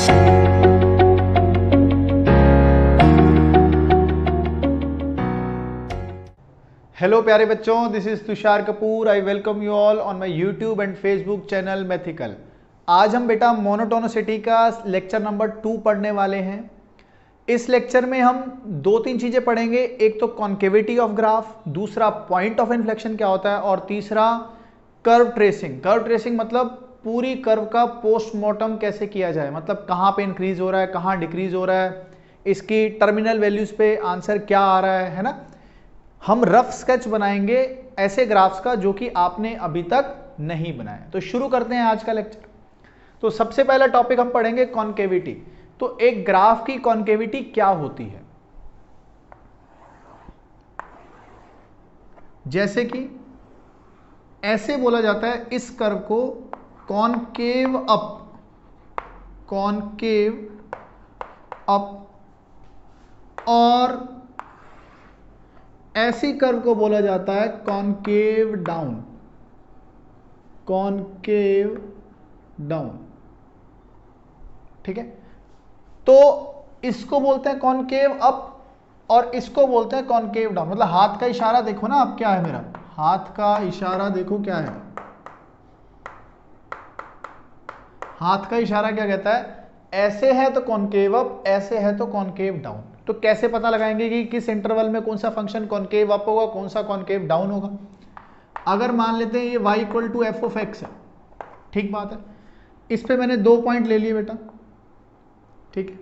Hello प्यारे बच्चों, this is Tushar Kapoor. I welcome you all on my YouTube and Facebook channel mythical. आज हम बेटा मोनोटोनिसिटी का लेक्चर नंबर 2 पढ़ने वाले हैं। इस लेक्चर में हम 2-3 चीजें पढ़ेंगे। एक तो कॉन्केविटी ऑफ ग्राफ, दूसरा पॉइंट ऑफ इन्फ्लेक्शन क्या होता है, और तीसरा कर्व ट्रेसिंग। कर्व ट्रेसिंग मतलब पूरी कर्व का पोस्टमार्टम कैसे किया जाए, मतलब कहाँ पे इंक्रीज हो रहा है, कहाँ डिक्रीज हो रहा है, इसकी टर्मिनल वैल्यूज पे आंसर क्या आ रहा है ना। हम रफ स्केच बनाएंगे ऐसे ग्राफ्स का जो कि आपने अभी तक नहीं बनाया। तो शुरू करते हैं आज का लेक्चर। तो सबसे पहला टॉपिक हम पढ़ेंगे कॉन्केविटी। तो एक ग्राफ की कॉन्केविटी क्या होती है, जैसे कि ऐसे बोला जाता है इस कर्व को कॉन्केव अप, कॉन्केव अप, और ऐसी कर्व को बोला जाता है कॉन्केव डाउन, कॉन्केव डाउन। ठीक है, तो इसको बोलते हैं कॉन्केव अप और इसको बोलते हैं कॉन्केव डाउन। मतलब हाथ का इशारा देखो ना, अब क्या है, मेरा हाथ का इशारा देखो क्या है। हाथ का इशारा क्या कहता है, ऐसे है तो कॉन्केव अप, ऐसे है तो कॉन्केव डाउन। तो कैसे पता लगाएंगे कि किस इंटरवल में कौन सा फंक्शन कॉन्केव अप होगा, कौन सा कॉन्केव डाउन होगा। अगर मान लेते हैं ये y equal to f of x है, ठीक बात है, इस पे मैंने 2 पॉइंट ले लिए बेटा। ठीक है,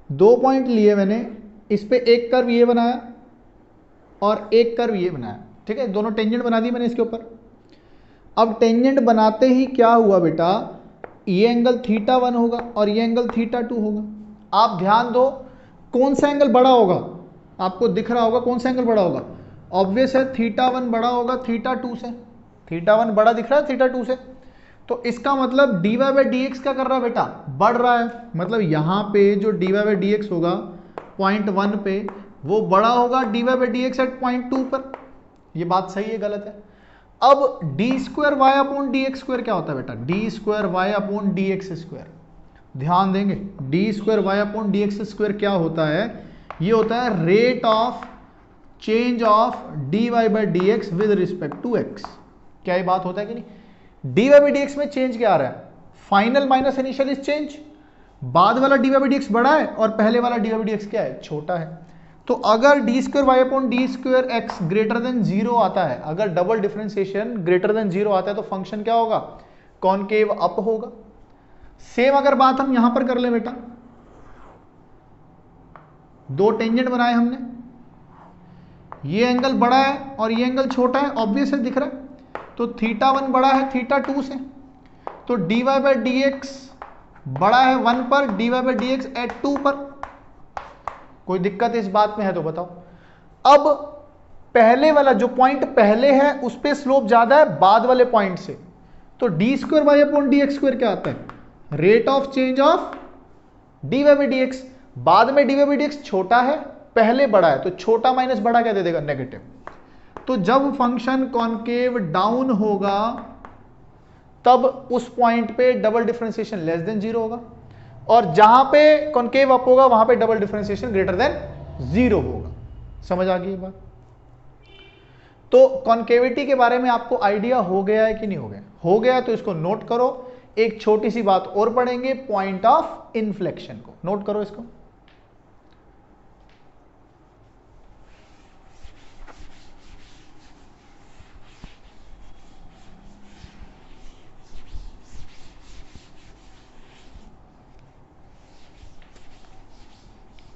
2 पॉइंट लिए मैंने, इस पे एक कर्व ये बनाया और एक कर्व ये बनाया। ठीक है, दोनों टेंजेंट बना दी मैंने इसके ऊपर। अब टेंजेंट बनाते ही क्या हुआ बेटा, ये एंगल θ1 होगा और ये एंगल θ2 होगा। आप ध्यान दो, कौन सा एंगल बड़ा होगा, आपको दिख रहा होगा कौन सा एंगल बड़ा होगा। ऑब्वियस है θ1 बड़ा होगा θ2 से। θ1 बड़ा दिख रहा है θ2 से, तो इसका मतलब dy बाई डी एक्स क्या कर रहा है बेटा, बढ़ रहा है। मतलब यहाँ पे जो dy बाई डी एक्स होगा पॉइंट 1 पे, वो बड़ा होगा dy by d x at point 2 पर। ये बात सही है गलत है। अब d square y upon d x square क्या होता है बेटा, d square y upon d x square. ध्यान देंगे, d square y upon d x square क्या होता है, ये होता है rate of change of d y by d x with respect to x. क्या ये बात होता है कि नहीं, d y by d x में चेंज क्या आ रहा है, final minus initial is change. बाद वाला d y by d x बड़ा है और पहले वाला d y by d x क्या है, छोटा है। तो अगर d square y upon d square x greater than 0 आता है, अगर डबल डिफरेंशिएशन ग्रेटर देन 0 आता है, तो फंक्शन क्या होगा, कॉन्केव अप होगा। सेम अगर बात हम यहां पर कर ले बेटा, 2 टेंजेंट बनाए हमने, ये एंगल बड़ा है और ये एंगल छोटा है, ऑब्वियस है दिख रहा है। तो θ1 बड़ा है θ2 से, तो dy बाई डी एक्स बड़ा है 1 पर, dy by d x at 2 पर। कोई दिक्कत इस बात में है तो बताओ। अब पहले वाला जो पॉइंट पहले है उस पे स्लोप ज्यादा है बाद वाले पॉइंट से, तो d square y upon d x square क्या आता है, rate of change of d y by d x. बाद में d y by d x छोटा है, पहले बड़ा है, तो छोटा माइनस बड़ा क्या दे देगा, नेगेटिव। तो जब फंक्शन कॉन्केव डाउन होगा तब उस पॉइंट पे डबल डिफरेंशिएशन लेस देन 0 होगा, और जहां पे कॉन्केव अप होगा वहां पे डबल डिफरेंशिएशन ग्रेटर देन 0 होगा। समझ आ गई बात। तो कॉन्केविटी के बारे में आपको आइडिया हो गया है कि नहीं हो गया, हो गया तो इसको नोट करो। एक छोटी सी बात और पढ़ेंगे, पॉइंट ऑफ इन्फ्लेक्शन को नोट करो इसको।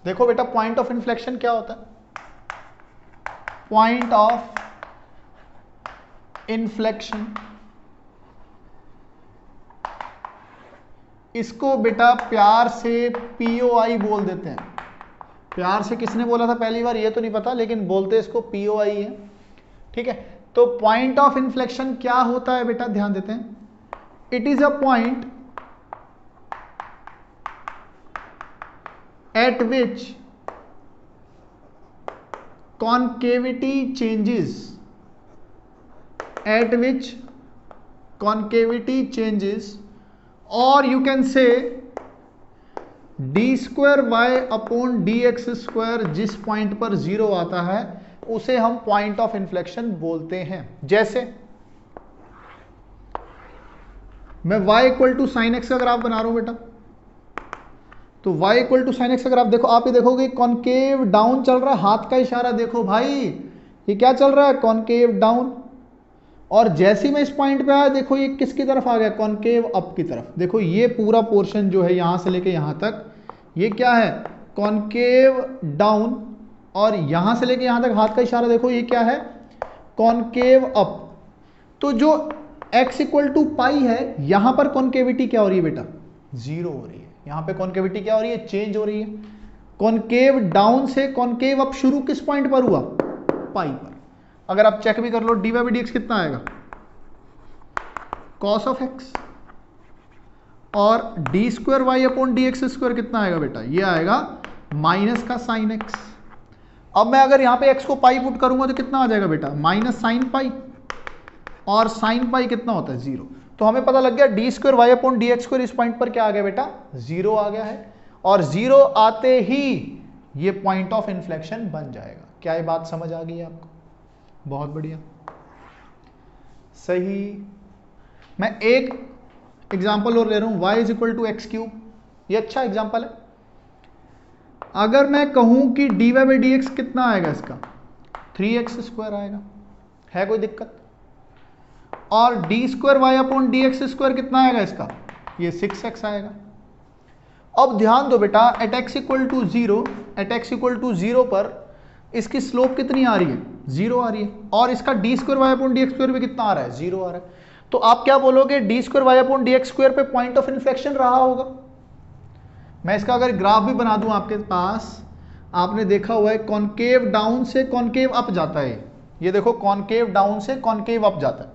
देखो बेटा, पॉइंट ऑफ इन्फ्लेक्शन क्या होता है, पॉइंट ऑफ इन्फ्लेक्शन, इसको बेटा प्यार से पीओआई बोल देते हैं। प्यार से किसने बोला था पहली बार ये तो नहीं पता, लेकिन बोलते इसको पीओआई है। ठीक है, तो पॉइंट ऑफ इन्फ्लेक्शन क्या होता है बेटा, ध्यान देते हैं। It is a point at which concavity changes, at which concavity changes और you can say d square y upon d x square जिस पॉइंट पर जीरो आता है उसे हम पॉइंट ऑफ इन्फ्लेक्शन बोलते हैं। जैसे मैं y equal to sine x का ग्राफ बना रहा हूं बेटा, तो y equal to sine x का ग्राफ देखो, आप ये देखोगे कॉनकेव डाउन चल रहा है, हाथ का इशारा देखो भाई, ये क्या चल रहा है, कॉनकेव डाउन। और जैसे ही मैं इस पॉइंट पे आया देखो ये किसकी तरफ आ गया, कॉनकेव अप की तरफ। देखो ये पूरा पोर्शन जो है यहां से लेके यहां तक ये क्या है, कॉनकेव डाउन, और यहां से लेके यहां तक हाथ का इशारा देखो ये क्या है, कॉनकेव अप। तो जो x इक्वल टू पाई है यहां पर कॉनकेविटी क्या हो रही है बेटा, जीरो हो रही है। यहां पे कॉनकेविटी क्या हो रही है, चेंज हो रही है। कॉनकेव डाउन से कॉनकेव अप शुरू किस पॉइंट पर हुआ, पाई पर। अगर आप चेक भी कर लो डी बाई डी एक्स कितना आएगा, कॉस ऑफ एक्स, और d square y upon d x square कितना आएगा बेटा, ये आएगा माइनस का साइन एक्स। अब मैं अगर यहां पे x को पाई पुट करूंगा तो कितना आ जाएगा बेटा, माइनस साइन पाई, और साइन पाई कितना होता है, जीरो। तो हमें पता लग गया d square y upon d x square इस पॉइंट पर क्या आ गया बेटा, जीरो आ गया है। और जीरो आते ही ये पॉइंट ऑफ इन्फ्लेक्शन बन जाएगा। क्या ये बात समझ आ गई है आपको, बहुत बढ़िया, सही। मैं एक एग्जांपल और ले रहा हूं, y is equal to x cube, ये अच्छा एग्जांपल है। अगर मैं कहूं कि d y by d x कितना आएगा, इसका 3x स्क्वायर आएगा, है कोई दिक्कत। और d square y upon d x square कितना आएगा इसका, ये 6x आएगा। अब ध्यान दो बेटा, at x equal to zero, at x equal to zero पर इसकी स्लोप कितनी आ रही है, जीरो आ रही है। और इसका d square y upon d x square भी कितना आ रहा है, जीरो आ रहा है। तो आप क्या बोलोगे, d square y upon d x square पे पॉइंट ऑफ इन्फ्लेक्शन रहा होगा। मैं इसका अगर ग्राफ भी बना दूं आपके पास, आपने देखा हुआ है कॉनकेव डाउन से कॉनकेव अप जाता है। ये देखो कॉनकेव डाउन से कॉनकेव अप जाता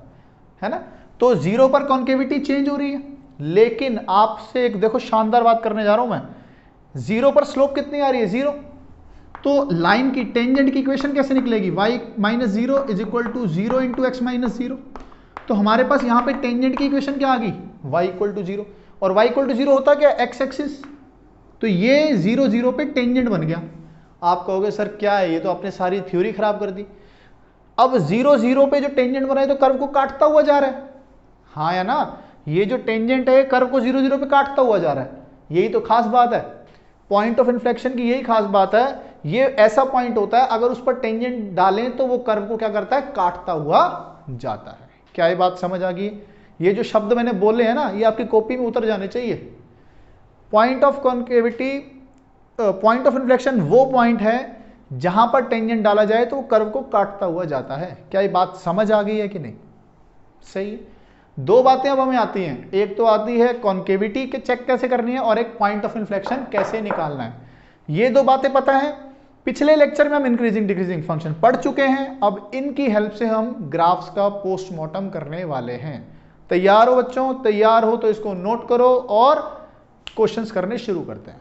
है ना। तो जीरो पर कॉनकेविटी चेंज हो रही है, लेकिन आपसे एक देखो शानदार बात करने जा रहा हूं मैं, जीरो पर स्लोप कितनी आ रही है, जीरो। तो लाइन की टेंजेंट की इक्वेशन कैसे निकलेगी, y minus zero is equal to zero into x minus zero. तो हमारे पास यहां पे टेंजेंट की इक्वेशन क्या आ गई, y इक्वल टू जीरो। और y इक्वल टू जीरो होता क्या, एक्स एक्सिस। तो ये जीरो जीरो पे टेंजेंट बन गया। आप कहोगे सर क्या है, ये तो आपने सारी थ्योरी खराब कर दी। अब जीरो जीरो पे जो टेंजेंट बना है तो कर्व को काटता हुआ जा रहा है, हाँ या ना। ये जो टेंजेंट है कर्व को जीरो जीरो पे काटता हुआ जा रहा है, यही तो खास बात है पॉइंट ऑफ इन्फ्लेक्शन की, यही खास बात है। ये ऐसा पॉइंट होता है अगर उस पर टेंजेंट डालें तो वो कर्व को क्या करता है, काटता हुआ जाता है। क्या ये बात समझ आ गई। ये जो शब्द मैंने बोले हैं ना, ये आपकी कॉपी में उतर जाने चाहिए। Point of concavity, point of inflection वो पॉइंट है जहां पर टेंजेंट डाला जाए तो वो कर्व को काटता हुआ जाता है। क्या ये बात समझ आ गई है कि नहीं, सही। दो बातें अब हमें आती हैं, एक तो आती है कॉन्केविटी के चेक कैसे करनी है, और एक पॉइंट ऑफ इन्फ्लेक्शन कैसे निकालना है। ये दो बातें पता है। पिछले लेक्चर में हम इंक्रीजिंग डिक्रीजिंग फंक्शन पढ़ चुके हैं, अब इनकी हेल्प से हम ग्राफ्स का पोस्टमार्टम करने वाले हैं। तैयार हो बच्चों, तैयार हो तो इसको नोट करो और क्वेश्चंस करने शुरू करते हैं।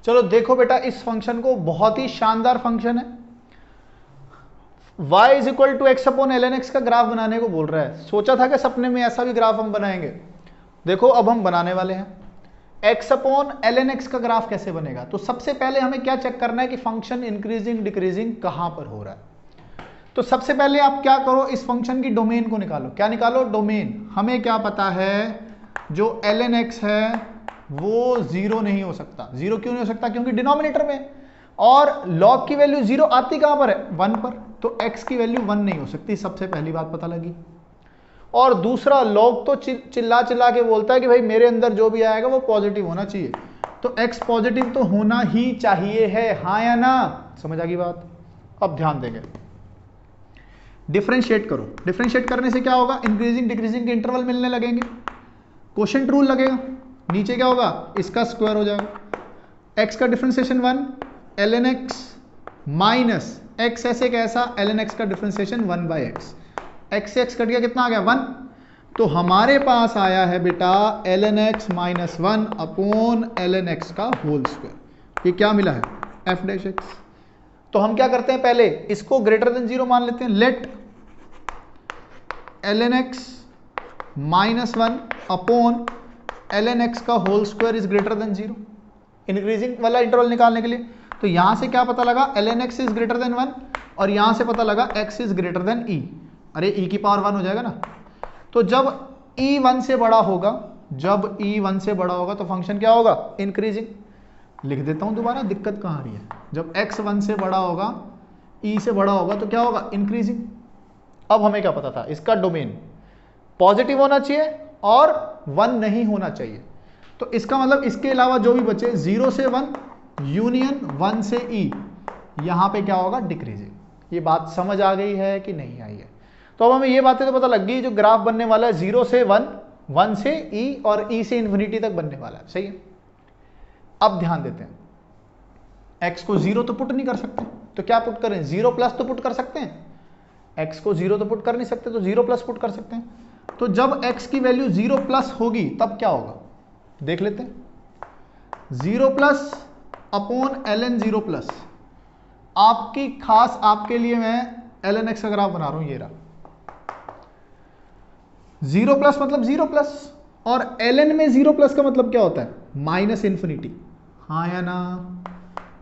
चलो देखो बेटा, इस फंक्शन को, बहुत ही शानदार फंक्शन है। y is equal to x upon l n x का ग्राफ बनाने को बोल रहा है। सोचा था कि सपने में ऐसा भी ग्राफ हम बनाएंगे, देखो अब हम बनाने वाले हैं। x upon l n x का ग्राफ कैसे बनेगा, तो सबसे पहले हमें क्या चेक करना है कि फंक्शन इंक्रीजिंग डिक्रीजिंग कहां पर हो रहा है। तो सबसे पहले आप क्या करो, इस फंक्शन की डोमेन को निकालो। क्या निकालो, डोमेन। हमें क्या पता है, जो एल एन एक्स है वो जीरो नहीं हो सकता। जीरो क्यों नहीं हो सकता, क्योंकि डिनोमिनेटर में, और लॉग की वैल्यू जीरो आती कहां पर है, 1 पर। तो x की वैल्यू 1 नहीं हो सकती, सबसे पहली बात पता लगी। और दूसरा, लॉग तो चिल्ला चिल्ला के बोलता है कि भाई मेरे अंदर जो भी आएगा वो पॉजिटिव होना चाहिए, तो x पॉजिटिव तो होना ही चाहिए है, हाँ या ना, समझ आ गई बात। अब ध्यान देंगे, डिफरेंशिएट करो। डिफरेंशिएट करने से क्या होगा, इंक्रीजिंग डिक्रीजिंग के इंटरवल मिलने लगेंगे, क्वोशिएंट रूल लगेगा। नीचे क्या होगा, इसका स्क्वायर हो जाएगा। x का differentiation 1 ln x minus x ऐसे कैसा, ln x का डिफरेंशिएशन 1 बाई एक्स। x से x कट गया, कितना आ गया, 1। तो हमारे पास आया है बेटा ln x minus 1 upon ln x का होल स्क्वायर। ये क्या मिला है, f डैश x। तो हम क्या करते हैं, पहले इसको ग्रेटर देन 0 मान लेते हैं। Let ln x minus 1 upon ln x का whole square is greater than 0, increasing वाला इंटरवल निकालने के लिए। तो यहां से क्या पता लगा, ln x is greater then 1, और यहां से पता लगा x is greater then e। अरे e की पावर 1 हो जाएगा ना। तो जब e 1 से बड़ा होगा, जब e 1 से बड़ा होगा तो फंक्शन क्या होगा, इंक्रीजिंग। लिख देता हूं दोबारा, दिक्कत कहां आ रही है। जब x 1 से बड़ा होगा, e से बड़ा होगा तो क्या होगा, इंक्रीजिंग। अब हमें क्या पता था, इसका डोमेन पॉजिटिव होना चाहिए और 1 नहीं होना चाहिए। तो इसका मतलब इसके अलावा जो भी बचे 0 से 1 यूनियन 1 से e, यहां पे क्या होगा, डिक्रीजिंग। ये बात समझ आ गई है कि नहीं आई है। तो अब हमें ये बातें तो पता लग गई, जो ग्राफ बनने वाला है 0 से 1, 1 से e और e से इंफिनिटी तक बनने वाला है, सही है। अब ध्यान देते हैं, x को 0 तो पुट नहीं कर सकते, तो क्या पुट करें, 0 प्लस तो पुट कर सकते हैं। x को 0 तो पुट कर नहीं सकते, तो 0 प्लस पुट कर सकते हैं। तो जब x की वैल्यू 0 प्लस होगी तब क्या होगा, देख लेते हैं। 0 प्लस अपॉन ln 0 प्लस, आपकी खास आपके लिए मैं ln x का ग्राफ बना रहा हूं, ये रहा। 0 प्लस मतलब 0 प्लस, और ln में 0 प्लस का मतलब क्या होता है, माइनस इंफिनिटी, हाँ या ना।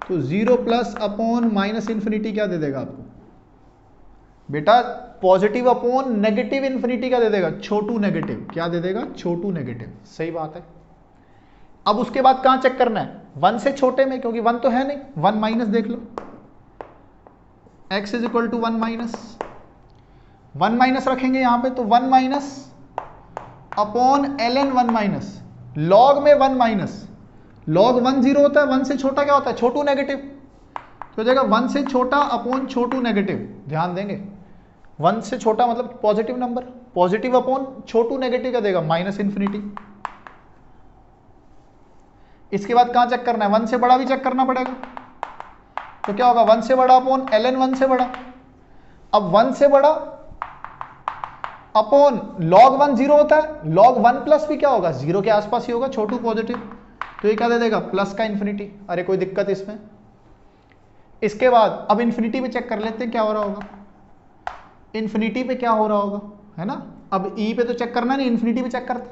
तो 0 प्लस अपॉन माइनस इंफिनिटी क्या दे देगा आपको बेटा, पॉजिटिव अपॉन नेगेटिव इंफिनिटी क्या दे देगा, छोटू नेगेटिव, क्या दे देगा, छोटू नेगेटिव, सही बात है। अब उसके बाद कहां चेक करना है, 1 से छोटे में, क्योंकि 1 तो है नहीं, 1 माइनस देख लो, x is equal to 1 minus, 1 minus रखेंगे यहां पे, तो 1 minus upon ln 1 minus, log में 1 माइनस, लॉग 1 0 होता है, 1 से छोटा क्या होता है, छोटू नेगेटिव, तो हो जाएगा 1 से छोटा अपॉन छोटू नेगेटिव। ध्यान देंगे, 1 से छोटा मतलब पॉजिटिव नंबर, पॉजिटिव अपॉन छोटू नेगेटिव क्या देगा, माइनस इंफिनिटी। इसके बाद कहां चेक करना है, 1 से बड़ा भी चेक करना पड़ेगा, तो क्या होगा, 1 से बड़ा अपॉन ln 1 से बड़ा। अब 1 से बड़ा अपॉन log 1 0 होता है, log 1 प्लस भी क्या होगा, 0 के आसपास ही होगा, छोटू पॉजिटिव, तो ये क्या दे देगा, प्लस का इंफिनिटी। अरे कोई दिक्कत इसमें। इसके बाद अब इंफिनिटी पे चेक कर लेते हैं क्या हो रहा होगा, इंफिनिटी पे क्या हो रहा होगा, है ना। अब ई पे तो चेक करना नहीं, इंफिनिटी पे चेक करते,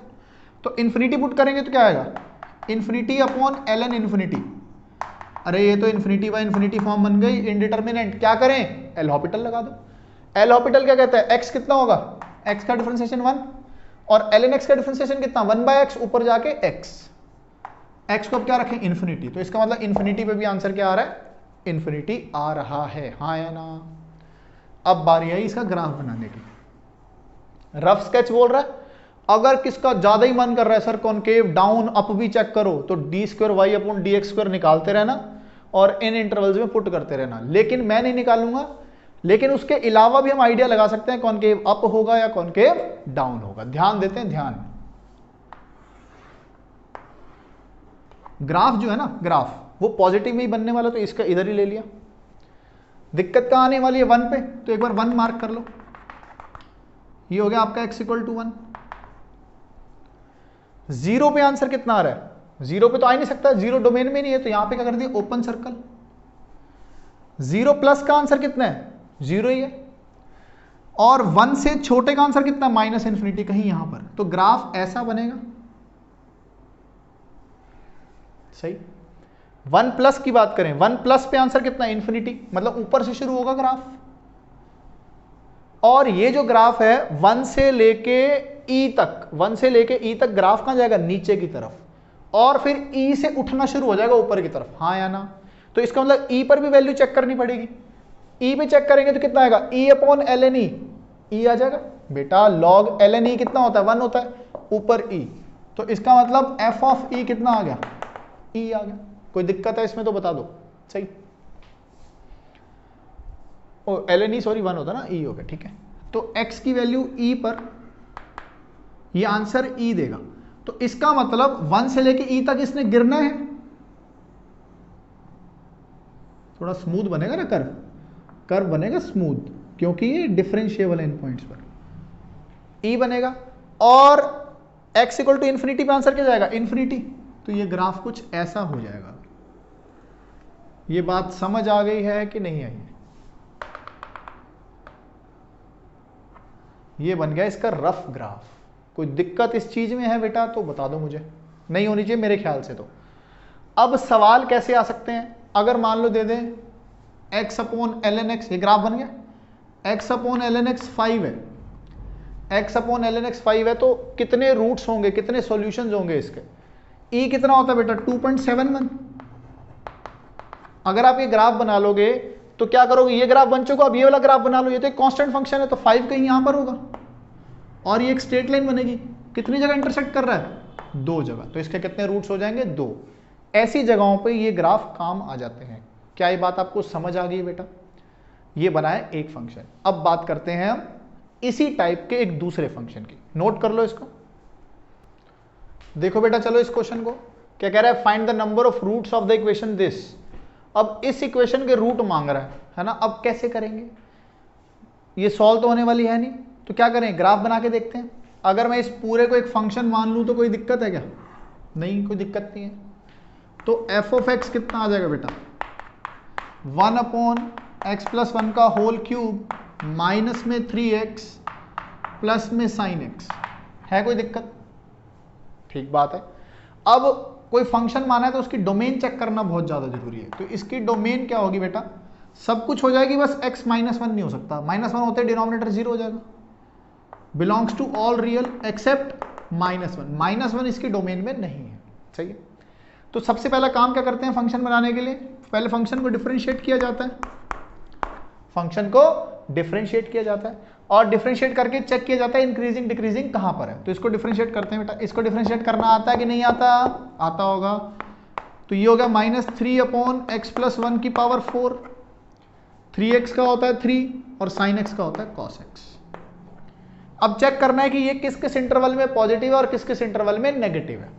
तो इंफिनिटी पुट करेंगे तो क्या आएगा, इंफिनिटी अपॉन ln इंफिनिटी। अरे ये तो इंफिनिटी बाय इंफिनिटी फॉर्म बन गई, इनडिटरमिनेंट, क्या करें, एल हॉपिटल लगा दो। एल हॉपिटल क्या कहता है, x कितना होगा, x का डिफरेंशिएशन 1, और ln x का डिफरेंशिएशन कितना, 1/x, ऊपर जाके x को अब क्या रखें, इंफिनिटी। तो इसका मतलब इंफिनिटी पे भी आंसर क्या आ रहा है, इंफिनिटी आ रहा है, हाँ या ना। अब बारी आई इसका ग्राफ बनाने की। रफ स्केच बोल रहा है, अगर किसका ज्यादा ही मन कर रहा है सर कॉनकेव डाउन अप भी चेक करो, तो d2y/dx² निकालते रहना और इन इंटरवल्स में पुट करते रहना। लेकिन मैं नहीं निकालूंगा, लेकिन उसके अलावा भी हम आइडिया लगा सकते हैं कॉनकेव अप होगा या कॉनकेव डाउन होगा। ध्यान देते हैं, ध्यान। ग्राफ जो है ना, ग्राफ वो पॉजिटिव में ही बनने वाला, तो इसका इधर ही ले लिया। दिक्कत कहां आने वाली है, 1 पे, तो एक बार 1 मार्क कर लो। ये हो गया आपका x इक्वल टू 1। 0 पे आंसर कितना आ रहा है, 0 पे तो आ ही नहीं सकता, 0 डोमेन में नहीं है, तो यहां पे क्या कर दिया, ओपन सर्कल। 0 प्लस का आंसर कितना है, 0 ही है, और 1 से छोटे का आंसर कितना, माइनस इंफिनिटी, कहीं यहां पर। तो ग्राफ ऐसा बनेगा, सही। 1 प्लस की बात करें, 1 प्लस पे आंसर कितना, इंफिनिटी, मतलब ऊपर से शुरू होगा ग्राफ। और ये जो ग्राफ है 1 से लेके ई तक, 1 से लेके ई तक ग्राफ कहां जाएगा, नीचे की तरफ, और फिर ई से उठना शुरू हो जाएगा ऊपर की तरफ, हाँ या ना। तो इसका मतलब ई पर भी वैल्यू चेक करनी पड़ेगी। ई पे चेक करेंगे तो कितना आएगा, ई अपॉन ln ई, ई आ जाएगा बेटा। log ln ई कितना होता है, 1 होता है, ऊपर ई, तो इसका मतलब f ऑफ ई कितना आ गया, ई आ गया। कोई दिक्कत है इसमें तो बता दो, सही। ln ई सॉरी 1 होता ना, ई हो गया, ठीक है। तो x की वैल्यू e पर, ये आंसर e देगा। तो इसका मतलब 1 से लेके e तक इसने गिरना है। थोड़ा स्मूथ बनेगा ना कर्व, कर्व बनेगा स्मूथ, क्योंकि ये डिफरेंशिएबल इन पॉइंट्स पर e बनेगा। और x इक्वल टू इंफिनिटी पे आंसर क्या जाएगा, इंफिनिटी। तो ये ग्राफ कुछ ऐसा हो जाएगा। ये बात समझ आ गई है कि नहीं आई? ये बन गया इसका रफ ग्राफ। कोई दिक्कत इस चीज में है बेटा तो बता दो मुझे। नहीं होनी चाहिए मेरे ख्याल से। तो अब सवाल कैसे आ सकते हैं, अगर मान लो दे दें x upon l n x, ये ग्राफ बन गया, x upon l n x 5 है, x upon l n x 5 है, तो कितने रूट्स होंगे, कितने सॉल्यूशंस होंगे इसके, e कितना होता है बेटा 2.71। अगर आप ये ग्राफ बना लोगे तो क्या करोगे, ये ग्राफ बन चुका, अब ये वाला ग्राफ बना लो, ये तो एक कांस्टेंट फंक्शन है, तो 5 कहीं यहां पर होगा और ये एक स्ट्रेट लाइन बनेगी, कितनी जगह इंटरसेक्ट कर रहा है, 2 जगह, तो इसके कितने रूट्स हो जाएंगे, 2। ऐसी जगहों पे ये ग्राफ काम आ जाते हैं। क्या ये बात आपको समझ आ गई बेटा, ये बना है एक फंक्शन। अब बात करते हैं हम इसी टाइप के एक दूसरे फंक्शन की, नोट कर लो इसको। देखो बेटा चलो इस क्वेश्चन को, क्या कह रहा है, find the number of roots of the equation this. अब इस इक्वेशन के रूट मांग रहा है ना, अब कैसे करेंगे, ये सॉल्व तो होने वाली है नहीं, तो क्या करें, ग्राफ बना के देखते हैं। अगर मैं इस पूरे को एक फंक्शन मान लूं तो कोई दिक्कत है क्या, नहीं कोई दिक्कत नहीं है। तो एफ ऑफ एक्स कितना आ जाएगा बेटा, 1 अपॉन एक्स प्लस 1 का होल क्यूब माइनस में 3x प्लस में साइन एक्स, है कोई दिक्कत, ठीक बात है। अब कोई फंक्शन माना है तो उसकी डोमेन चेक करना बहुत ज्यादा जरूरी है, तो इसकी डोमेन क्या होगी बेटा, सब कुछ हो जाएगी, बस x -1 नहीं हो सकता, -1 होते डिनोमिनेटर 0 हो जाएगा, belongs to all real except -1, -1 इसकी डोमेन में नहीं है, सही है। तो सबसे पहला काम क्या करते हैं फंक्शन बनाने के लिए, पहले फंक्शन को डिफरेंशिएट किया जाता है, फंक्शन को डिफरेंशिएट किया जाता है और डिफरेंशिएट करके चेक किया जाता है इंक्रीजिंग डिक्रीजिंग कहां पर है। तो इसको डिफरेंशिएट करते हैं बेटा, इसको डिफरेंशिएट करना आता है कि नहीं आता, आता होगा। तो ये हो गया -3 अपॉन एक्स प्लस 1 की पावर 4, 3x का होता है 3 और sin x का होता है cos x। अब चेक करना है कि ये किस किस इंटरवल में पॉजिटिव है और किस किस इंटरवल में नेगेटिव है।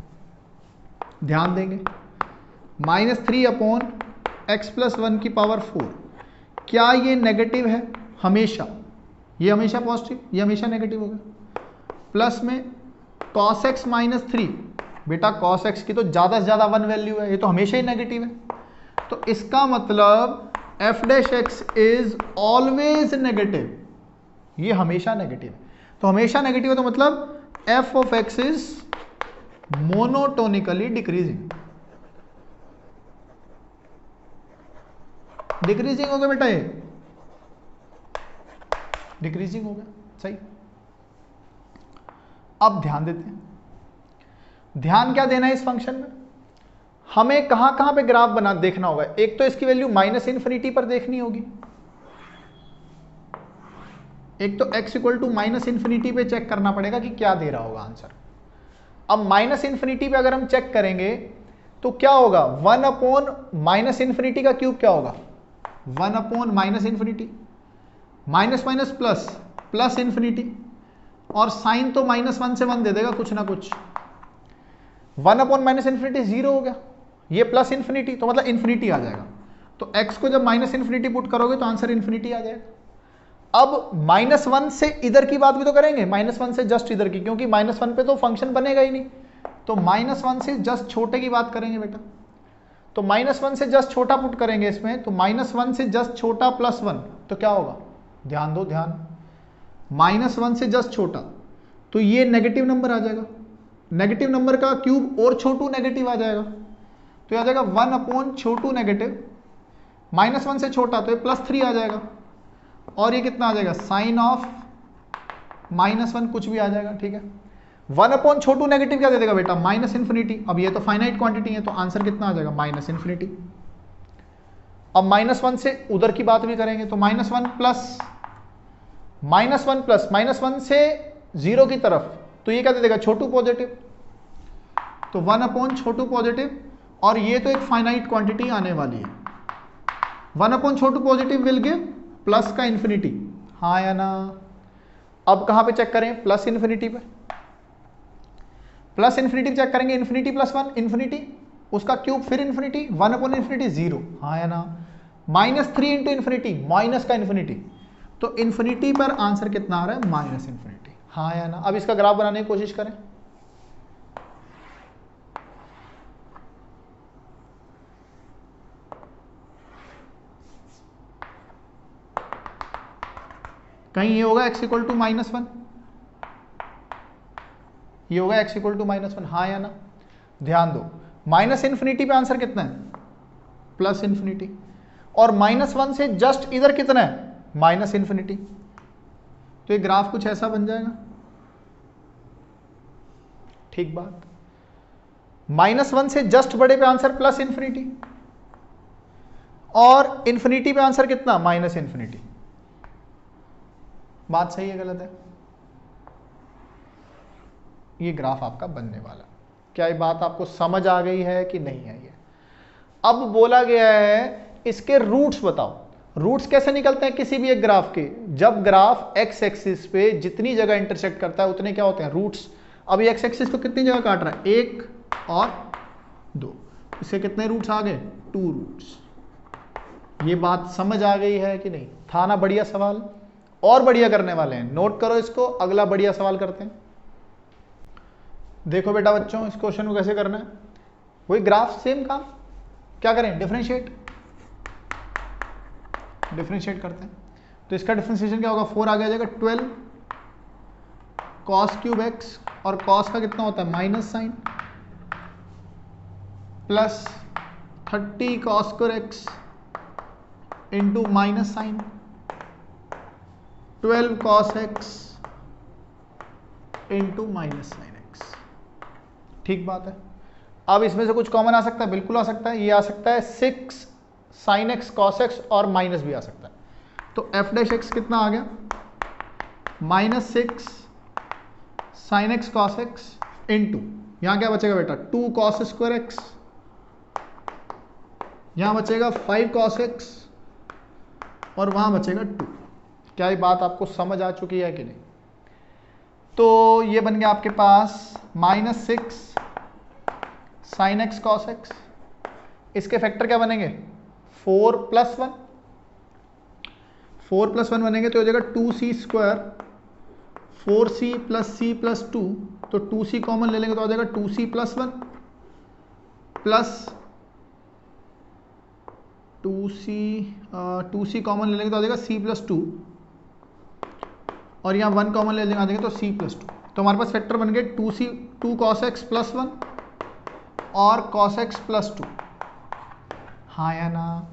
ध्यान देंगे, -3 अपॉन एक्स प्लस 1 की पावर 4, क्या ये नेगेटिव है हमेशा, ये हमेशा पॉजिटिव, ये हमेशा नेगेटिव होगा। प्लस में cos x -3, बेटा cos x की तो ज्यादा से ज्यादा 1 वैल्यू है, ये तो हमेशा ही नेगेटिव है, तो इसका मतलब f dash x is always negative, ये हमेशा नेगेटिव है। तो हमेशा नेगेटिव है तो मतलब f of x is monotonically decreasing, decreasing हो गया बेटा, ये डिक्रीजिंग हो गया, सही। अब ध्यान देते हैं, ध्यान क्या देना है इस फंक्शन में, हमें कहां कहां पे ग्राफ बना देखना होगा। एक तो इसकी वैल्यू -∞ पर देखनी होगी, एक तो x इक्वल टू -∞ पे चेक करना पड़ेगा कि क्या दे रहा होगा आंसर। अब -∞ पे अगर हम चेक करेंगे तो क्या होगा, 1 अपॉन -∞ का क्यूब क्या होगा, 1 upon -∞, minus minus plus, plus infinity, और साइन तो -1 से 1 दे देगा कुछ ना कुछ, 1 अपॉन -∞ 0 हो गया, ये प्लस इन्फिनिटी तो मतलब इन्फिनिटी आ जाएगा। तो x को जब -∞ पुट करोगे तो आंसर इन्फिनिटी आ जाएगा। अब -1 से इधर की बात भी तो करेंगे, -1 से जस्ट इधर की, क्योंकि -1 पे तो फंक्शन बनेगा ही नहीं, तो -1 से जस्ट छोटे की बात करेंगे बेटा। तो -1 से जस्ट छोटा पुट करेंगे इसमें, तो -1 से जस्ट छोटा +1, तो क्या होगा, ध्यान दो ध्यान, -1 से जस्ट छोटा, तो ये नेगेटिव नंबर आ जाएगा, नेगेटिव नंबर का क्यूब और छोटू नेगेटिव आ जाएगा, तो आ जाएगा 1 अपॉन छोटू नेगेटिव, -1 से छोटा तो ये +3 आ जाएगा, और ये कितना आ जाएगा, साइन ऑफ -1 कुछ भी आ जाएगा, ठीक है। 1 अपॉन छोटू नेगेटिव क्या दे देगा बेटा, -∞। अब ये तो फाइनाइट क्वांटिटी है तो आंसर कितना आ जाएगा, -∞। अब -1 से उधर की बात भी करेंगे तो -1 प्लस -1 से 0 की तरफ, तो ये क्या दे देगा, छोटू पॉजिटिव, तो 1 अपॉन छोटू पॉजिटिव, और ये तो एक फाइनाइट क्वांटिटी आने वाली है, 1 upon Chhotu positive will give plus का इन्फिनिटी, हाँ या ना। अब कहां पे चेक करें, प्लस इन्फिनिटी पे, प्लस इन्फिनिटी चेक करेंगे, इन्फिनिटी +1 इन्फिनिटी, उसका क्यूब फिर इन्फिनिटी, 1 अपॉन इन्फिनिटी 0, हाँ या ना। -3 इंटू इन्फिनिटी, माइनस का इन्फिनिटी, तो इन्फिनिटी पर आंसर कितना आ रहा है, -∞, हाँ या ना। अब इसका ग्राफ बनाने की कोशिश करें, कहीं ये होगा x इक्वल टू -1, ये होगा x इक्वल टू -1, हाँ या ना। ध्यान दो, माइनस इन्फिनिटी पे आंसर कितना है, प्लस इन्फिनिटी, और -1 से जस्ट इधर कितना है, माइनस इन्फिनिटी। तो ये ग्राफ कुछ ऐसा बन जाएगा, ठीक बात। -1 से जस्ट बड़े पे आंसर प्लस इन्फिनिटी, और इन्फिनिटी पे आंसर कितना, माइनस इन्फिनिटी। बात सही है गलत है? ये ग्राफ आपका बनने वाला। क्या ये बात आपको समझ आ गई है कि नहीं आई है? अब बोला गया है इसके रूट्स बताओ। रूट्स कैसे निकलते हैं किसी भी एक ग्राफ के, जब ग्राफ एक्स एक्सिस पे जितनी जगह इंटरसेक्ट करता है उतने क्या होते हैं, रूट्स। अब एक्स एक्सिस को कितनी जगह काट रहा है, 1 और 2, इससे कितने रूट्स आ गए, 2 रूट्स। ये बात समझ आ गई है कि नहीं? था ना बढ़िया सवाल? और बढ़िया करने वाले हैं, नोट करो इसको, अगला बढ़िया सवाल करते हैं। देखो बेटा बच्चों, इस क्वेश्चन को कैसे करना है, वही ग्राफ सेम काम, क्या करें, डिफरेंशिएट करते हैं। तो इसका डिफरेंशिएशन क्या होगा, 4 आ जाएगा 12 cos क्यूब x, और cos का कितना होता है, minus sine, plus 30 cos square x into minus sine 12 cos x into minus sine x। ठीक बात है। अब इसमें से कुछ कॉमन आ सकता है, बिल्कुल आ सकता है। ये आ सकता है 6 sin x cos x, और माइनस भी आ सकता है। तो f डैश x कितना आ गया, -6 sin x cos x into, यहां क्या बचेगा बेटा, 2 cos स्क्वायर x, यहां बचेगा 5 cos x, और वहां बचेगा 2। क्या ये बात आपको समझ आ चुकी है कि नहीं? तो ये बन गया आपके पास -6 sin x cos x, इसके फैक्टर क्या बनेंगे, 4 + 1, 4 + 1 बनेंगे तो हो जाएगा 2c स्क्वायर, 4c + c + 2, तो 2c कॉमन ले लेंगे तो आ जाएगा 2c + 1 प्लस 2c कॉमन ले लेंगे तो आ जाएगा c + 2, और यहाँ 1 कॉमन ले लेंगे आ जाएगा तो c + 2। तो हमारे पास फैक्टर बन गए 2 cos x + 1 और cos x + 2। हाँ या ना?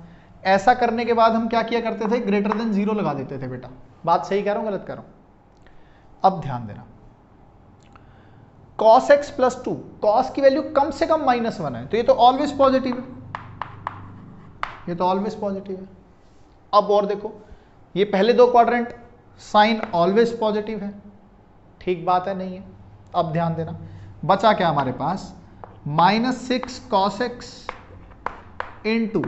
ऐसा करने के बाद हम क्या किया करते थे, ग्रेटर देन 0 लगा देते थे बेटा। बात सही कह रहा हूं, गलत कह रहा हूं? अब ध्यान देना, cos x + 2, cos की वैल्यू कम से कम -1 है, तो ये तो ऑलवेज पॉजिटिव है, ये तो ऑलवेज पॉजिटिव है। अब और देखो, ये पहले 2 क्वाड्रेंट साइन ऑलवेज पॉजिटिव है, ठीक बात है, नहीं है? अब ध्यान देना, बचा क्या हमारे पास, -6 cos x into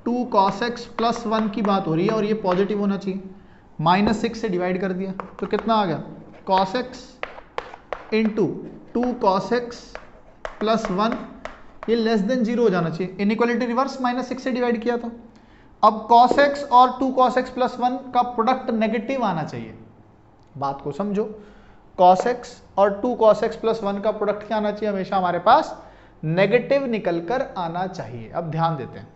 2 cos x + 1 की बात हो रही है, और ये पॉजिटिव होना चाहिए। -6 से डिवाइड कर दिया तो कितना आ गया, cos x into 2 cos x + 1, ये लेस देन 0 हो जाना चाहिए। इनइक्वालिटी रिवर्स, -6 से डिवाइड किया था। अब cos x और 2 cos x + 1 का प्रोडक्ट नेगेटिव आना चाहिए। बात को समझो, cos x और 2 cos x + 1 का प्रोडक्ट क्या आना चाहिए, हमेशा हमारे पास नेगेटिव निकल कर आना चाहिए। अब ध्यान देते हैं,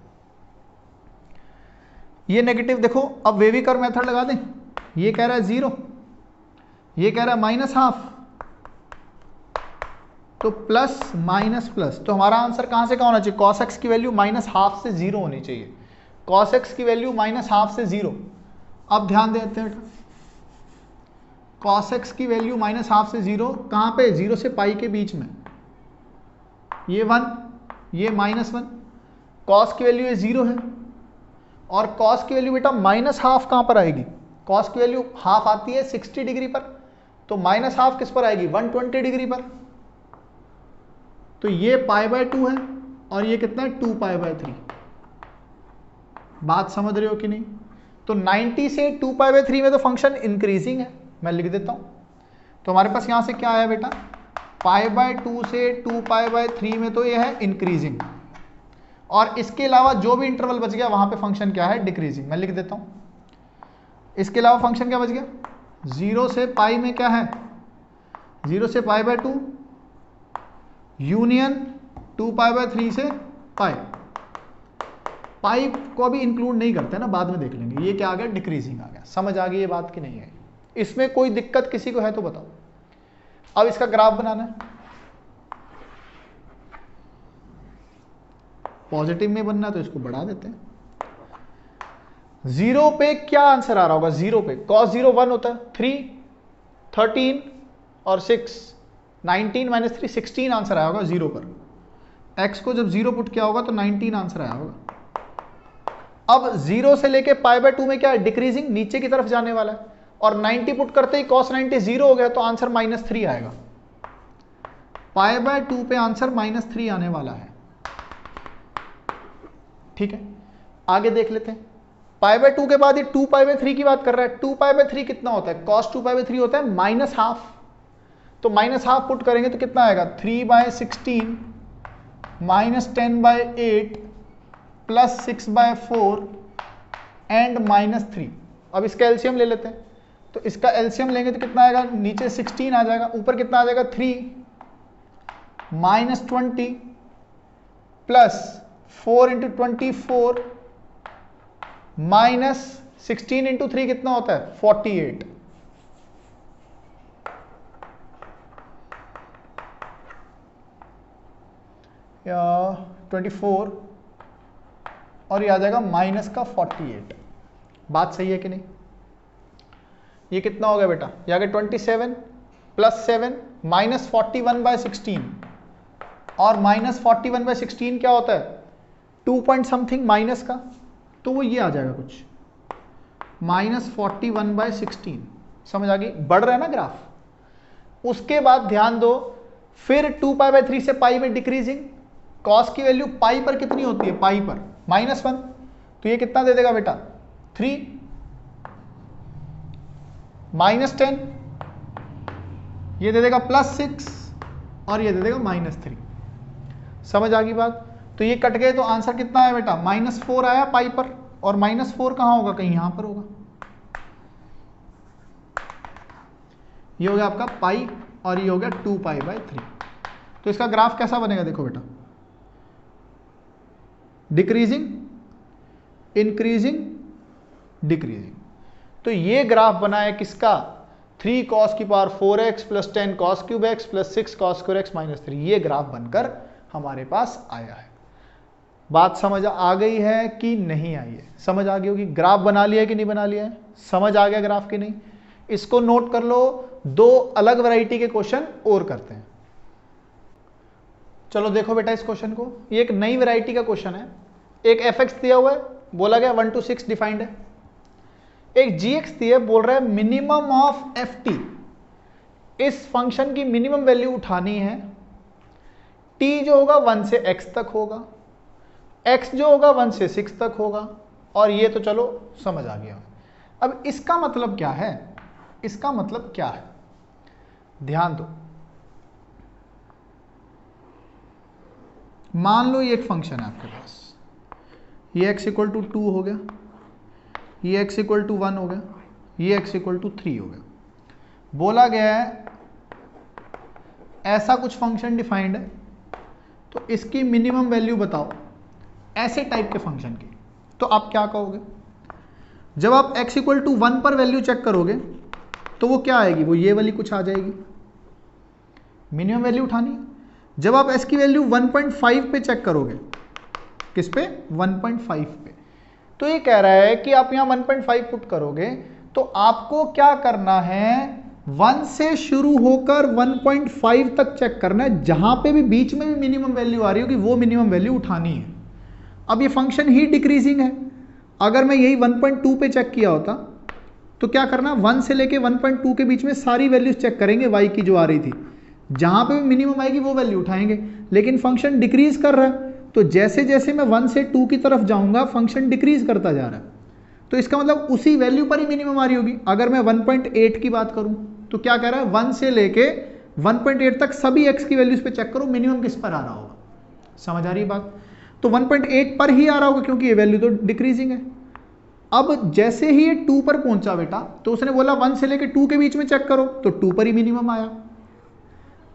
ये नेगेटिव देखो, अब वेवी कर्व मेथड लगा दें। ये कह रहा है 0, ये कह रहा है -½ तो प्लस माइनस प्लस, तो हमारा आंसर कहां से कहां होना चाहिए, cos x की वैल्यू -½ से 0 होनी चाहिए, cos x की वैल्यू -½ से 0। अब ध्यान देते हैं, cos x की वैल्यू -½ से 0 कहां पे, 0 से पाई के बीच में, ये 1, ये -1, cos की वैल्यू ये 0 है, और cos की वैल्यू बेटा -½ कहां पर आएगी, cos की वैल्यू हाफ आती है 60 डिग्री पर, तो -½ किस पर आएगी, 120 डिग्री पर। तो ये π/2 है, और ये कितना है, 2π/3। बात समझ रहे हो कि नहीं? तो 90 से 2π/3 में तो फंक्शन इंक्रीजिंग है, मैं लिख देता हूं। तो हमारे पास यहां से क्या आया बेटा, π/2 से 2π/3 में तो ये है इंक्रीजिंग, और इसके अलावा जो भी इंटरवल बच गया वहां पे फंक्शन क्या है, डिक्रीजिंग। मैं लिख देता हूं, इसके अलावा फंक्शन क्या बच गया, 0 से पाई में क्या है, 0 से π/2 यूनियन 2π/3 से पाई। पाई को अभी इंक्लूड नहीं करते ना, बाद में देख लेंगे। ये क्या आ गया, डिक्रीजिंग आ गया। समझ आ गई ये बात कि नहीं है? इसमें कोई दिक्कत किसी को है तो बताओ। अब इसका ग्राफ बनाना है। पॉजिटिव में बनना तो इसको बढ़ा देते हैं। 0 पे क्या आंसर आ रहा होगा? 0 पे cos 0 1 होता है, 3 13 और 6 19 माइनस 3 16 आंसर आया होगा 0 पर। x को जब 0 पुट किया होगा तो 19 आंसर आया होगा। अब 0 से लेके π/2 में क्या है? डिक्रीजिंग, नीचे की तरफ जाने वाला है, और 90 पुट करते ही cos 90 0 हो गया तो आंसर -3 आएगा। π/2 पे आंसर -3 आने वाला है। ठीक है, आगे देख लेते हैं। π/2 के बाद ये 2π/3 की बात कर रहा है। 2π/3 कितना होता है? cos 2π/3 होता है -½ तो -½ पुट करेंगे तो कितना आएगा? 3/16 -10/8 प्लस 6/4 एंड -3। अब इसका एलसीएम ले लेते हैं, तो इसका एलसीएम लेंगे तो कितना आएगा? नीचे 16 आ जाएगा, ऊपर कितना आ जाएगा? 3 -20 प्लस 4 × 24 माइनस 16 × 3 कितना होता है? 48। या 24 और ये आ जाएगा माइनस का 48। बात सही है कि नहीं? ये कितना हो गया बेटा? ये आ गया 27 प्लस 7 माइनस 41/16 और माइनस 41/16 क्या होता है? 2 पॉइंट समथिंग माइनस का, तो वो ये आ जाएगा कुछ माइनस 41/16। समझ आ गई? बढ़ रहा है ना ग्राफ। उसके बाद ध्यान दो, फिर 2π/3 से पाई में डिक्रीजिंग, कॉस की वैल्यू पाई पर कितनी होती है? पाई पर -1, तो ये कितना दे देगा बेटा? 3 -10, ये दे देगा +6 और ये दे देगा -3। समझ आ गई बात? तो ये कट गए तो आंसर कितना आया बेटा? -4 आया पाई पर, और -4 कहां होगा? कहीं यहां पर होगा। ये हो गया आपका पाई और ये हो गया 2π/3। तो इसका ग्राफ कैसा बनेगा? देखो बेटा, डिक्रीजिंग, इंक्रीजिंग, डिक्रीजिंग। तो ये ग्राफ बना है किसका? 3 cos 4x plus 10 cos³ x plus 6 cos² x -3। ये ग्राफ बनकर हमारे पास आया है। बात समझ आ गई है कि नहीं आई है? समझ आ गई होगी। ग्राफ बना लिया है कि नहीं बना लिया है? समझ आ गया ग्राफ की नहीं? इसको नोट कर लो। 2 अलग वैरायटी के क्वेश्चन और करते हैं। चलो देखो बेटा इस क्वेश्चन को, ये एक नई वैरायटी का क्वेश्चन है। एक fx दिया हुआ है, बोला गया 1 to 6 डिफाइंड है। एक gx दिया, बोल रहा है मिनिमम ऑफ ft। इस फंक्शन की मिनिमम वैल्यू उठानी है। t जो होगा 1 से x तक होगा, x जो होगा 1 से 6 तक होगा, और ये तो चलो समझ आ गया। अब इसका मतलब क्या है? इसका मतलब क्या है? ध्यान दो। मान लो ये एक फंक्शन है आपके पास, ये x = 2 हो गया, ये x = 1 हो गया, ये x = 3 हो गया। बोला गया है ऐसा कुछ फंक्शन डिफाइंड है, तो इसकी मिनिमम वैल्यू बताओ ऐसे टाइप के फंक्शन की। तो आप क्या कहोगे? जब आप x = 1 पर वैल्यू चेक करोगे तो वो क्या आएगी? वो ये वाली कुछ आ जाएगी, मिनिमम वैल्यू उठानी है। जब आप s की वैल्यू 1.5 पे चेक करोगे, किस पे? 1.5 पे, तो ये कह रहा है कि आप यहाँ 1.5 पुट करोगे तो आपको क्या करना है? 1 से शुरू होकर 1.5 तक चेक करना है। जहां पे भी बीच में भी मिनिमम वैल्यू आ रही होगी वो मिनिमम वैल्यू उठानी है। अब ये फंक्शन ही डिक्रीजिंग है। अगर मैं यही 1.2 पे चेक किया होता तो क्या करना? 1 से लेके 1.2 के बीच में सारी वैल्यूज चेक करेंगे y की जो आ रही थी, जहां पे भी मिनिमम आएगी वो वैल्यू उठाएंगे। लेकिन फंक्शन डिक्रीज कर रहा है, तो जैसे जैसे मैं 1 से 2 की तरफ जाऊंगा फंक्शन डिक्रीज करता जा रहा है। तो इसका मतलब उसी वैल्यू पर ही मिनिमम आ रही होगी। अगर मैं 1.8 की बात करूं तो क्या कह रहा है? 1 से लेके 1.8 तक सभी x की वैल्यूज पे चेक करो, मिनिमम किस पर आ रहा होगा। समझ आ रही है बात? तो 1.8 पर ही आ रहा होगा क्योंकि ये वैल्यू तो डिक्रीजिंग है। अब जैसे ही ये 2 पर पहुंचा बेटा, तो उसने बोला 1 से लेके 2 के बीच में चेक करो, तो 2 पर ही मिनिमम आया।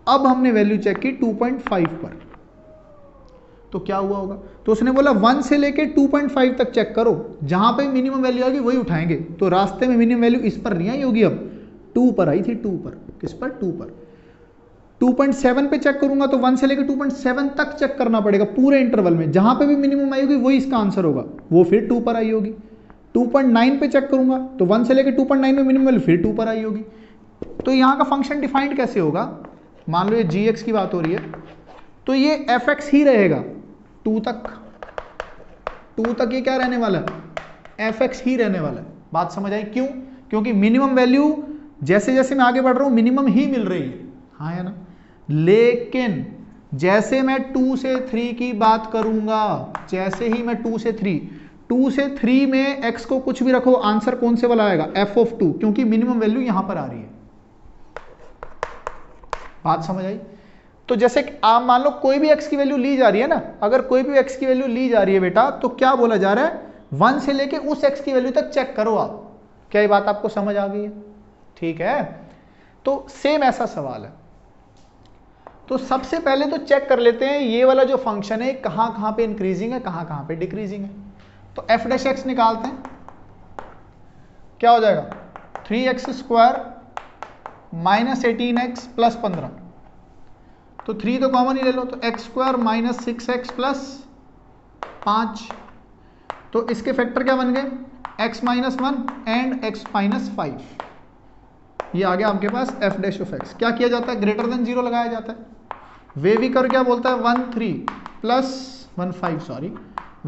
अब हमने वैल्यू चेक की 2.5 पर, तो क्या हुआ होगा? तो उसने बोला 1 से लेके 2.5 तक चेक करो, जहां पे मिनिमम वैल्यू आएगी वही उठाएंगे। तो रास्ते में मिनिमम वैल्यू इस पर नहीं आई होगी, अब 2 पर आई थी। 2 पर, किस पर? 2 पर। 2.7 पे चेक करूंगा तो 1 से लेकर 2.7 तक चेक करना पड़ेगा पूरे इंटरवल में, जहां पे भी मिनिमम आई होगी वही इसका आंसर होगा, वो फिर 2 पर आई होगी। 2.9 पे चेक करूंगा तो 1 से लेकर 2.9 में मिनिमम वैल्यू फिर 2 पर आई होगी। तो यहाँ का फंक्शन डिफाइंड कैसे होगा, मान लो ये g(x) की बात हो रही है तो ये f(x) ही रहेगा 2 तक ये क्या रहने वाला है, f(x) ही रहने वाला है। बात समझ आई? क्यों? क्योंकि मिनिमम वैल्यू जैसे जैसे मैं आगे बढ़ रहा हूं मिनिमम ही मिल रही है, हाँ या ना। लेकिन जैसे मैं 2 से 3 की बात करूंगा, जैसे ही मैं 2 से 3 में x को कुछ भी रखो आंसर कौन से वाला आएगा, f(2), क्योंकि मिनिमम वैल्यू यहां पर आ रही है। बात समझ आई? तो जैसे आप मान लो कोई भी x की वैल्यू ली जा रही है ना, अगर कोई भी x की वैल्यू ली जा रही है बेटा, तो क्या बोला जा रहा है, 1 से लेके उस x की वैल्यू तक चेक करो आप। क्या ये बात आपको समझ आ गई है? ठीक है, तो सेम ऐसा सवाल है। तो सबसे पहले तो चेक कर लेते हैं ये वाला जो फंक्शन है कहां कहां पे इंक्रीजिंग है, कहां कहां पे डिक्रीजिंग है। तो f'(x) निकालते हैं, क्या हो जाएगा, 3x² माइनस 18x प्लस 15, तो 3 तो कॉमन ही ले लो, तो x² माइनस 6x प्लस 5, तो इसके फैक्टर क्या बन गए, x minus 1 and x minus 5। ये आ गया आपके पास f'(x). क्या किया जाता है, ग्रेटर देन 0 लगाया जाता है। वेवी कर क्या बोलता है, 1 3 plus 1 5 sorry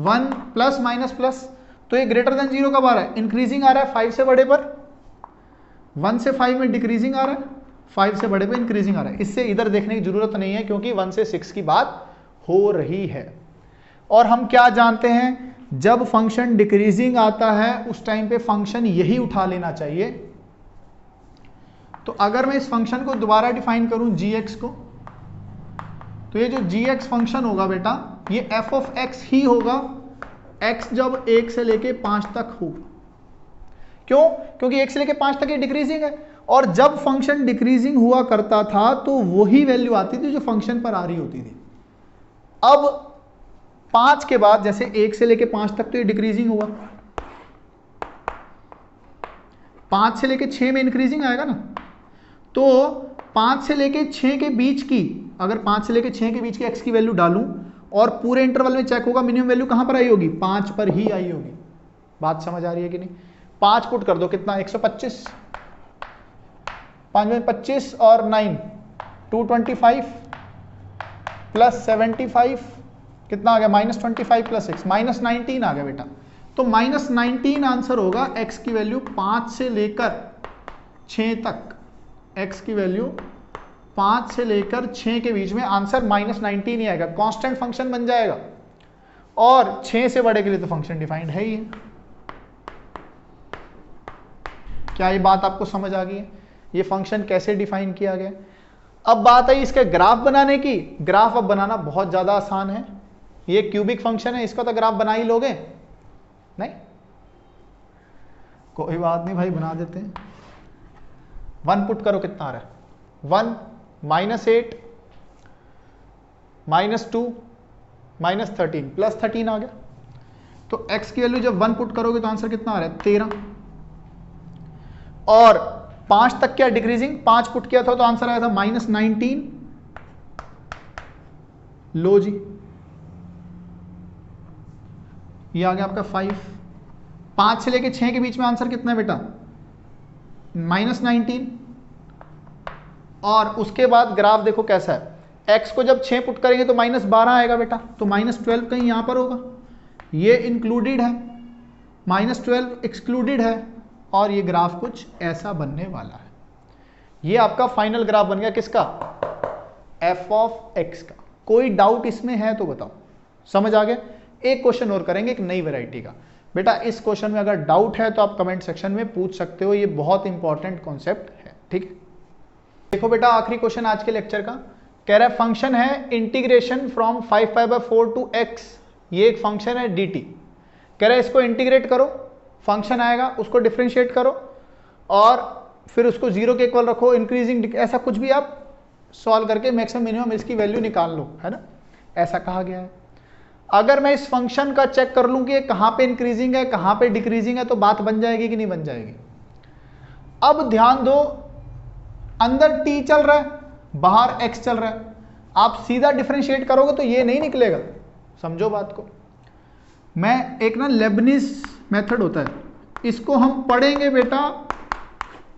1 plus minus plus, तो ये ग्रेटर देन 0 कब आ रहा है, इंक्रीजिंग आ रहा है 5 से बड़े पर, 1 से 5 में डिक्रीजिंग आ रहा है, 5 से बड़े पे इंक्रीजिंग आ रहा है। इससे इधर देखने की जरूरत नहीं है क्योंकि 1 से 6 की बात हो रही है। और हम क्या जानते हैं, जब फंक्शन डिक्रीजिंग आता है उस टाइम पे फंक्शन यही उठा लेना चाहिए। तो अगर मैं इस फंक्शन को दोबारा डिफाइन करूं g(x) को, तो ये जो g(x) फंक्शन होगा बेटा, ये f(x) ही होगा x जब 1 से लेके 5 तक होगा। क्यों? क्योंकि 1 से लेके 5 तक ये डिक्रीजिंग है, और जब फंक्शन डिक्रीजिंग हुआ करता था तो वही वैल्यू आती थी जो फंक्शन पर आ रही होती थी। अब 5 के बाद जैसे 1 से लेके 5 तक तो ये डिक्रीजिंग हुआ, 5 से लेके 6 में इंक्रीजिंग आएगा ना, तो 5 से लेके 6 के बीच की, अगर 5 से लेके 6 के बीच की x की वैल्यू डालूं और पूरे इंटरवल में चेक होगा मिनिमम वैल्यू कहां पर आई होगी, 5 पर ही आई होगी। बात समझ आ रही है कि नहीं? 5 पुट कर दो, कितना 125, 5 में 25 और 9 225 प्लस 75 कितना आ गया, -25 प्लस 6 -19 आ गया बेटा। तो -19 आंसर होगा। x की वैल्यू 5 से लेकर 6 तक, x की वैल्यू 5 से लेकर 6 के बीच में आंसर -19 ही आएगा, कांस्टेंट फंक्शन बन जाएगा। और 6 से बड़े के लिए तो फंक्शन डिफाइंड है ही। क्या ये बात आपको समझ आ गई है, ये फंक्शन कैसे डिफाइन किया गया? अब बात आई इसके ग्राफ बनाने की। ग्राफ अब बनाना बहुत ज्यादा आसान है। ये क्यूबिक फंक्शन है, इसका तो ग्राफ बना ही लोगे नहीं? कोई बात नहीं भाई, बना देते हैं। 1 पुट करो, कितना आ रहा है, 1 -8 -2 -13 प्लस 13 आ गया। तो x की वैल्यू जब 1 पुट करोगे तो आंसर कितना आ रहा है, 13। और 5 तक क्या डिक्रीजिंग, 5 पुट किया था तो आंसर आया था -19। लो जी, ये आ गया आपका 5। 5 से लेके 6 के बीच में आंसर कितना है बेटा, -19। और उसके बाद ग्राफ देखो कैसा है, x को जब 6 पुट करेंगे तो -12 आएगा बेटा, तो -12 कहीं यहां पर होगा, ये इंक्लूडेड है, -12 एक्सक्लूडेड है, और ये ग्राफ कुछ ऐसा बनने वाला है। ये आपका फाइनल ग्राफ बन गया किसका, f(x) का। कोई डाउट इसमें है तो बताओ, समझ आ गया? एक क्वेश्चन और करेंगे एक नई वैरायटी का। बेटा इस क्वेश्चन में अगर डाउट है तो आप कमेंट सेक्शन में पूछ सकते हो, ये बहुत इंपॉर्टेंट कॉन्सेप्ट है, ठीक है? देखो बेटा आखिरी क्वेश्चन आज के लेक्चर का, कह रहा है फंक्शन है इंटीग्रेशन फ्रॉम 5π/4 टू x, ये एक फंक्शन है dt। कह रहा है इसको इंटीग्रेट करो, फंक्शन आएगा उसको डिफरेंशिएट करो और फिर उसको 0 के इक्वल रखो, इंक्रीजिंग, ऐसा कुछ भी आप सॉल्व करके मैक्सिमम मिनिमम इसकी वैल्यू निकाल लो, है ना? ऐसा कहा गया है। अगर मैं इस फंक्शन का चेक कर लूं कि कहां पे इंक्रीजिंग है कहां पे डिक्रीजिंग है, तो बात बन जाएगी कि नहीं बन जाएगी? अब ध्यान दो, अंदर t चल रहा है बाहर x चल रहा है, आप सीधा डिफरेंशिएट करोगे तो ये नहीं निकलेगा, समझो बात को। मैं एक ना लेबनिज मेथड होता है, इसको हम पढ़ेंगे बेटा,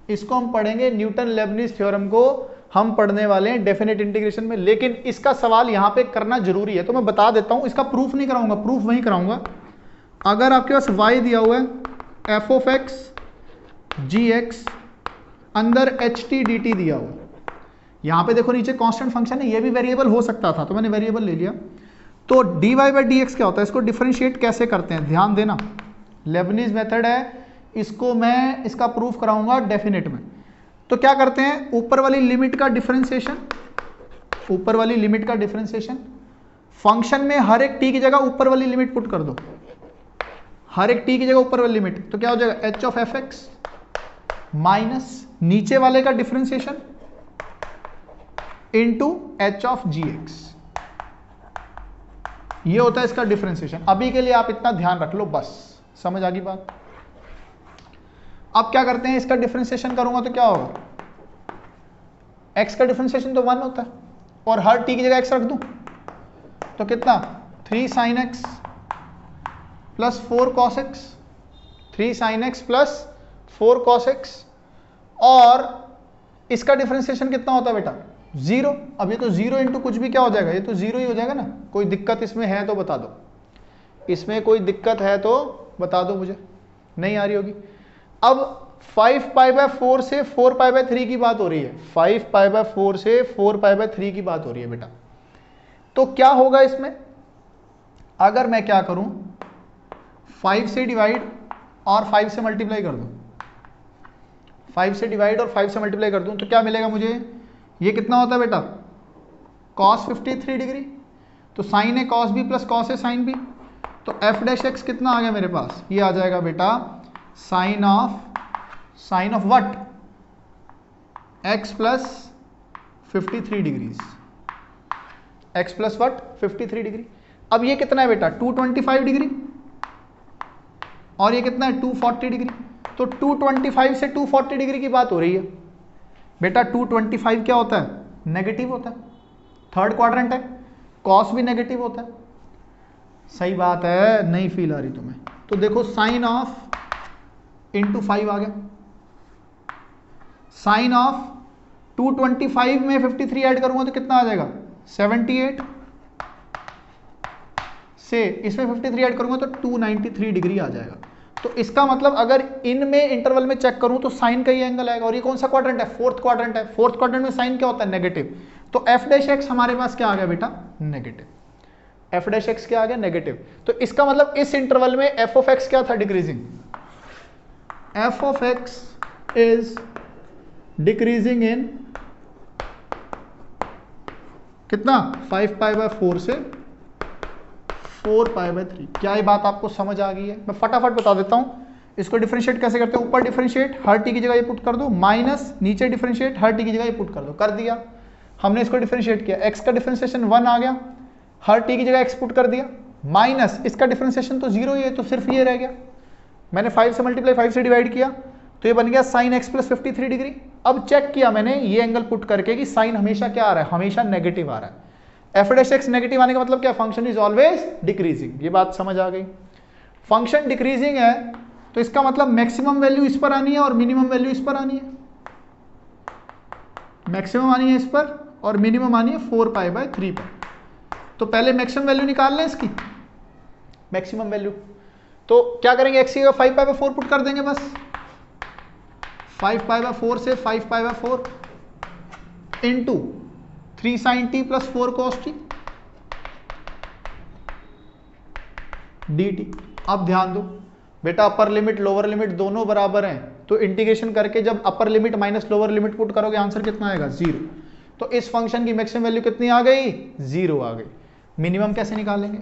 इसको हम पढ़ेंगे, न्यूटन लेबनिज थ्योरम को हम पढ़ने वाले हैं डेफिनेट इंटीग्रेशन में, लेकिन इसका सवाल यहां पे करना जरूरी है, तो मैं बता देता हूं, इसका प्रूफ नहीं कराऊंगा, प्रूफ वहीं कराऊंगा। अगर आपके पास y दिया हुआ है f ऑफ x gx अंदर ht dt दिया हुआ, यहां पे देखो नीचे कांस्टेंट फंक्शन है, ये भी वेरिएबल हो सकता था तो मैंने वेरिएबल ले लिया। तो dy बाई dx क्या होता है, इसको डिफरेंशिएट कैसे करते हैं, ध्यान देना, लेबनिज मेथड है, इसको मैं इसका प्रूफ कराऊंगा डेफिनेट में। तो क्या करते हैं, ऊपर वाली लिमिट का डिफरेंशिएशन, ऊपर वाली लिमिट का डिफरेंशिएशन, फंक्शन में हर एक t की जगह ऊपर वाली लिमिट पुट कर दो, हर एक t की जगह ऊपर वाली लिमिट, तो क्या हो जाएगा h ऑफ fx माइनस नीचे वाले का differentiation into h of gx, ये होता है इसका डिफरेंशिएशन। अभी के लिए आप इतना ध्यान रख लो बस, समझ आ गई बात। अब क्या करते हैं, इसका डिफरेंशिएशन करूंगा तो क्या होगा, x का डिफरेंशिएशन तो 1 होता है, और हर t की जगह x रख दूं तो कितना 3 sin x plus 4 cos x, 3 sin x plus 4 cos x, और इसका डिफरेंशिएशन कितना होता है बेटा 0। अब ये तो 0 इंटू कुछ भी क्या हो जाएगा, ये तो 0 ही हो जाएगा ना। कोई दिक्कत इसमें है तो बता दो, इसमें कोई दिक्कत है तो बता दो, मुझे नहीं आ रही होगी। अब 5 पाई बाय 4 से 4 पाई बाय 3 की बात हो रही है, 5 पाई बाय 4 से 4 पाई बाय 3 की बात हो रही है बेटा। तो क्या होगा इसमें, अगर मैं क्या करूं 5 से डिवाइड और 5 से मल्टीप्लाई कर दूं, 5 से डिवाइड और 5 से मल्टीप्लाई कर दूं तो क्या मिलेगा मुझे, ये कितना होता है बेटा cos 53 डिग्री, तो साइन है cos b प्लस cos है साइन b, तो f डैश x कितना आ गया मेरे पास, ये आ जाएगा बेटा sine of what x plus 53 degrees, x plus what 53 degree. अब ये कितना है बेटा 225 डिग्री, और ये कितना है 240 डिग्री, तो 225 से 240 डिग्री की बात हो रही है बेटा। 225 क्या होता है, नेगेटिव होता है, थर्ड क्वाड्रेंट है, कॉस भी नेगेटिव होता है, सही बात है, नहीं फील आ रही तुम्हें। तो देखो साइन ऑफ इंटू 5 आ गया, साइन ऑफ 225 में 53 ऐड करूंगा तो कितना आ जाएगा 78, से इसमें 53 ऐड करूंगा तो 293 डिग्री आ जाएगा। तो इसका मतलब अगर इनमें इंटरवल में चेक करूं तो साइन का ही एंगल आएगा, और ये कौन सा क्वाड्रेंट है, फोर्थ क्वाड्रेंट है, फोर्थ क्वाड्रेंट में साइन क्या होता है नेगेटिव, तो f डैश x हमारे पास क्या आ गया बेटा नेगेटिव, f डैश x क्या आ गया नेगेटिव। तो इसका मतलब इस इंटरवल में f ऑफ x क्या था decreasing, f of x is decreasing in कितना 5 पाई बाय 4 से 4 पाई बाय 3। क्या ये बात आपको समझ आ गई है, मैं फटाफट बता देता हूं इसको डिफरेंशिएट कैसे करते हैं। ऊपर डिफरेंशिएट हर t की जगह ये पुट कर दो, माइनस नीचे डिफरेंशिएट हर t की जगह ये पुट कर दो, कर दिया हमने इसको डिफरेंशिएट किया, x का डिफरेंशिएशन 1 आ गया, हर t की जगह x पुट कर दिया, माइनस इसका डिफरेंशिएशन तो 0 ही है तो सिर्फ ये रह गया, मैंने 5 से मल्टीप्लाई 5 से डिवाइड किया तो ये बन गया साइन x प्लस 53 डिग्री। अब चेक किया मैंने ये एंगल पुट करके कि साइन हमेशा क्या आ रहा है, हमेशा नेगेटिव आ रहा है। f डैश x नेगेटिव आने का मतलब क्या, फंक्शन इज ऑलवेज डिक्रीजिंग, ये बात समझ आ गई। फंक्शन डिक्रीजिंग है तो इसका मतलब मैक्सिमम वैल्यू इस पर आनी है और मिनिमम वैल्यू इस पर आनी है, मैक्सिमम आनी है इस पर और मिनिमम आनी है 4 पाई बाय 3 पर। तो पहले मैक्सिमम वैल्यू निकाल लें इसकी, मैक्सिमम वैल्यू तो क्या करेंगे, x की जगह 5 पाई बाय 4 पुट कर देंगे बस, 5 पाई बाय 4 से 5 pi by 4 into 3 sin t plus 4 cos t dt। अब ध्यान दो बेटा, अपर लिमिट लोअर लिमिट दोनों बराबर हैं तो इंटीग्रेशन करके जब upper limit minus lower limit put करोगे आंसर कितना आएगा 0। तो इस फंक्शन की मैक्सिमम वैल्यू कितनी आ गई 0 आ गई। मिनिमम कैसे निकालेंगे,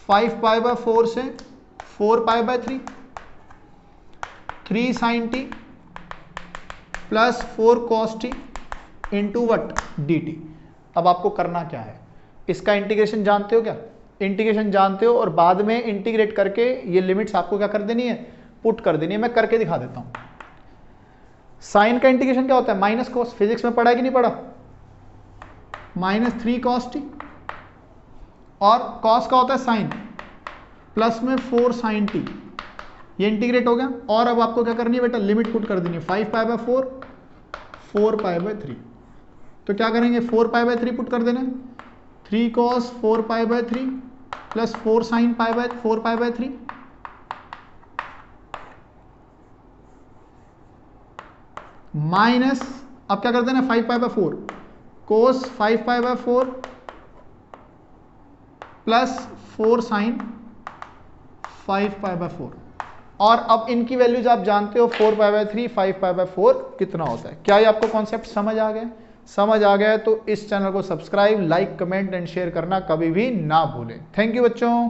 5 पाई बाय 4 से 4 pi by 3, 3 sin t plus 4 cos t into what dt। अब आपको करना क्या है, इसका इंटीग्रेशन जानते हो क्या, इंटीग्रेशन जानते हो और बाद में इंटीग्रेट करके ये लिमिट्स आपको क्या कर देनी है, पुट कर देनी है। मैं करके दिखा देता हूं। साइन का इंटीग्रेशन क्या होता है? Minus cos. फिजिक्स में पढ़ा है कि नहीं पढ़ा? -3 cos t, और कॉस का होता है साइन, प्लस में 4 sin t। ये इंटीग्रेट हो गया। और अब आपको क्या करनी है बेटा? लिमिट पुट कर देनी है। 5π/4, 4π/3। तो क्या करेंगे? 4π/3 पुट कर देना, 3 cos 4π/3 प्लस 4 sin 4π/3 माइनस, अब क्या कर देना? 5π/4 cos 5π/4 प्लस 4 sin 5π/4। और अब इनकी वैल्यूज आप जानते हो, 4π/3, 5π/4 कितना होता है। क्या ये आपको कॉन्सेप्ट समझ आ गया? समझ आ गया है तो इस चैनल को subscribe, like, comment and share करना कभी भी ना भूलें। थैंक यू बच्चों।